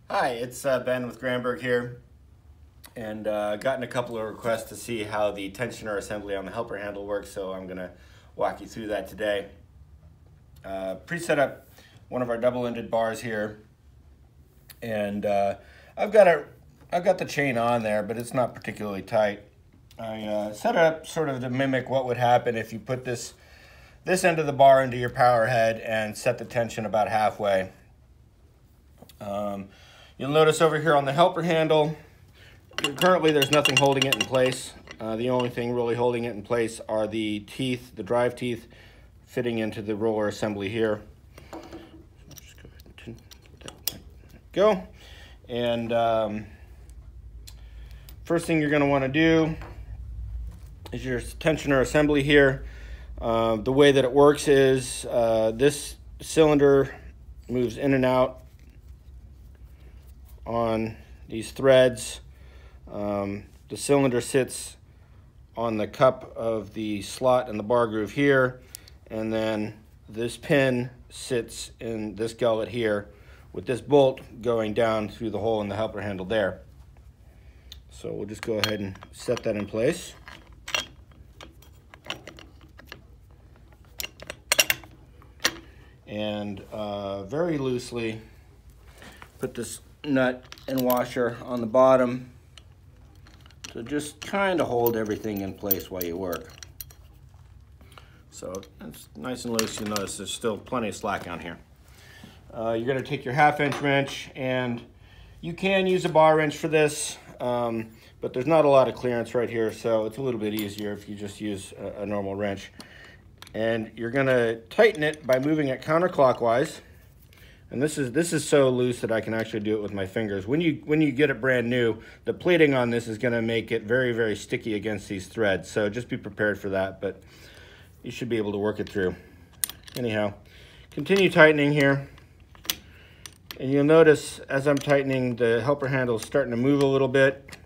Hi, it's Ben with Granberg here, and gotten a couple of requests to see how the tensioner assembly on the helper handle works, so I'm going to walk you through that today. Pre-set up one of our double-ended bars here, and I've got the chain on there, but it's not particularly tight. I set it up sort of to mimic what would happen if you put this end of the bar into your power head and set the tension about halfway. You'll notice over here on the helper handle, currently there's nothing holding it in place. The only thing really holding it in place are the teeth, the drive teeth, fitting into the roller assembly here. Just go ahead and go. And first thing you're going to want to do is your tensioner assembly here. The way that it works is this cylinder moves in and out on these threads. The cylinder sits on the cup of the slot in the bar groove here, and then this pin sits in this gullet here with this bolt going down through the hole in the helper handle there. So we'll just go ahead and set that in place. And very loosely put this nut and washer on the bottom to just kind of hold everything in place while you work. So it's nice and loose. You'll notice there's still plenty of slack on here. You're going to take your 1/2-inch wrench, and you can use a bar wrench for this, but there's not a lot of clearance right here, so it's a little bit easier if you just use a normal wrench. And you're going to tighten it by moving it counterclockwise. And this is so loose that I can actually do it with my fingers. When you get it brand new, the plating on this is going to make it very, very sticky against these threads. So just be prepared for that, but you should be able to work it through. Anyhow, continue tightening here. And you'll notice as I'm tightening, the helper handle is starting to move a little bit,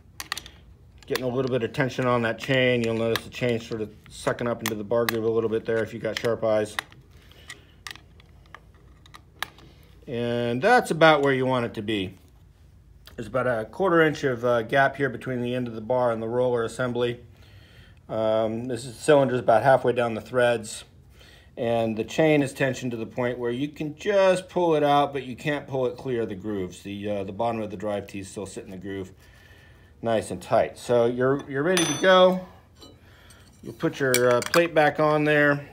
getting a little bit of tension on that chain. You'll notice the chain sort of sucking up into the bar groove a little bit there if you got sharp eyes. And that's about where you want it to be. There's about a 1/4 inch of gap here between the end of the bar and the roller assembly. This cylinder is about halfway down the threads, and the chain is tensioned to the point where you can just pull it out, but you can't pull it clear of the grooves. The bottom of the drive teeth still sit in the groove nice and tight. So you're ready to go. You'll put your plate back on there.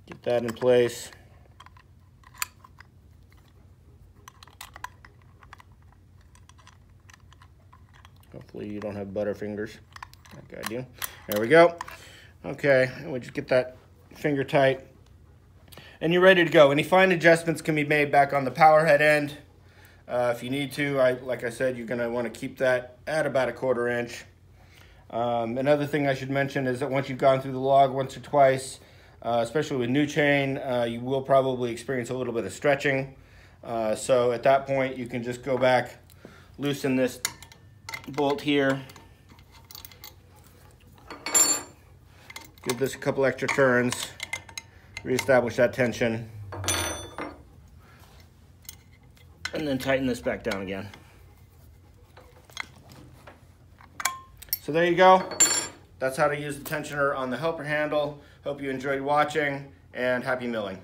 Get that in place. Hopefully you don't have butterfingers like I do. There we go. Okay, and we'll just get that finger tight. And you're ready to go. Any fine adjustments can be made back on the power head end. If you need to, like I said, you're going to want to keep that at about a 1/4 inch. Another thing I should mention is that once you've gone through the log once or twice, especially with new chain, you will probably experience a little bit of stretching. So at that point, you can just go back, loosen this bolt here, give this a couple extra turns, reestablish that tension, and then tighten this back down again. So there you go. That's how to use the tensioner on the helper handle. Hope you enjoyed watching, and happy milling.